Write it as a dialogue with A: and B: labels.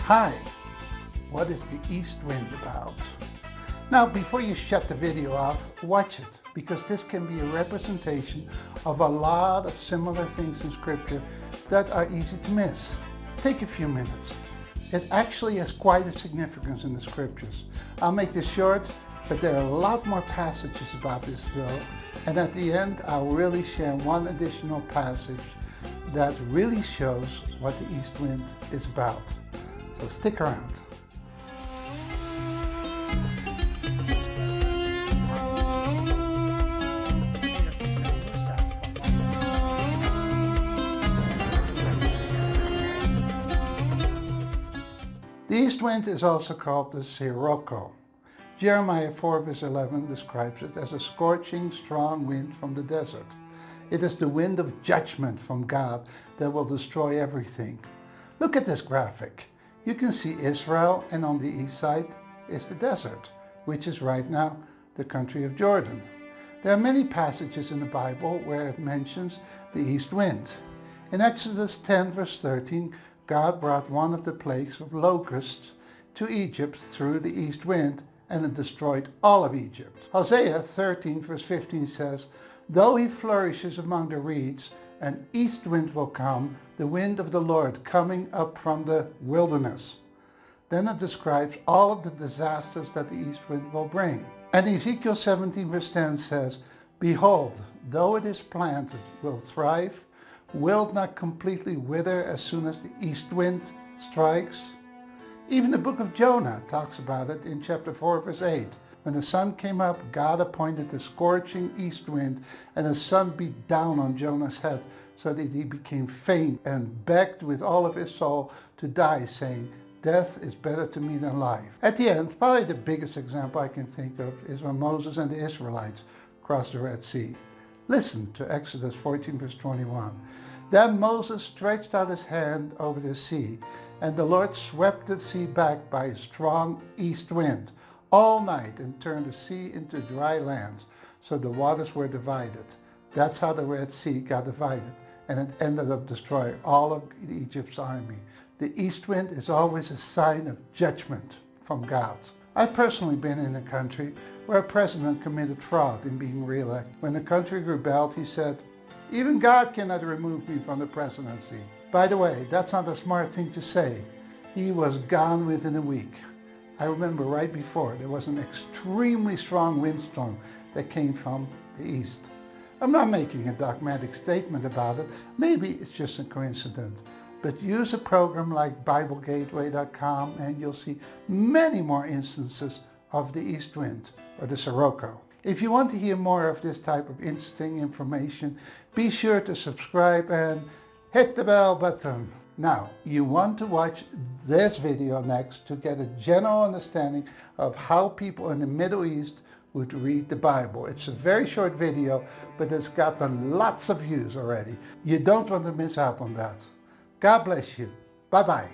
A: Hi, what is the east wind about? Now, before you shut the video off, watch it, because this can be a representation of a lot of similar things in Scripture that are easy to miss. Take a few minutes. It actually has quite a significance in the Scriptures. I'll make this short, but there are a lot more passages about this though, and at the end I'll really share one additional passage that really shows what the east wind is about. So stick around. The east wind is also called the Siroco. Jeremiah 4 verse 11 describes it as a scorching, strong wind from the desert. It is the wind of judgment from God that will destroy everything. Look at this graphic. You can see Israel, and on the east side is the desert, which is right now the country of Jordan. There are many passages in the Bible where it mentions the east wind. In Exodus 10 verse 13, God brought one of the plagues of locusts to Egypt through the east wind, and it destroyed all of Egypt. Hosea 13 verse 15 says, "Though he flourishes among the reeds, an east wind will come, the wind of the Lord coming up from the wilderness." Then it describes all of the disasters that the east wind will bring. And Ezekiel 17 verse 10 says, "Behold, though it is planted, will thrive, will not completely wither as soon as the east wind strikes." Even the book of Jonah talks about it in chapter 4 verse 8. When the sun came up, God appointed the scorching east wind, and the sun beat down on Jonah's head so that he became faint and begged with all of his soul to die, saying, "Death is better to me than life." At the end, probably the biggest example I can think of is when Moses and the Israelites crossed the Red Sea. Listen to Exodus 14 verse 21. "Then Moses stretched out his hand over the sea, and the Lord swept the sea back by a strong east wind all night and turned the sea into dry lands, so the waters were divided." That's how the Red Sea got divided, and it ended up destroying all of Egypt's army. The east wind is always a sign of judgment from God. I've personally been in a country where a president committed fraud in being re-elected. When the country rebelled, he said, "Even God cannot remove me from the presidency." By the way, that's not a smart thing to say. He was gone within a week. I remember right before there was an extremely strong windstorm that came from the east. I'm not making a dogmatic statement about it. Maybe it's just a coincidence. But use a program like BibleGateway.com and you'll see many more instances of the east wind, or the Siroco. If you want to hear more of this type of interesting information, be sure to subscribe and hit the bell button. Now, you want to watch this video next to get a general understanding of how people in the Middle East would read the Bible. It's a very short video, but it's gotten lots of views already. You don't want to miss out on that. God bless you. Bye-bye.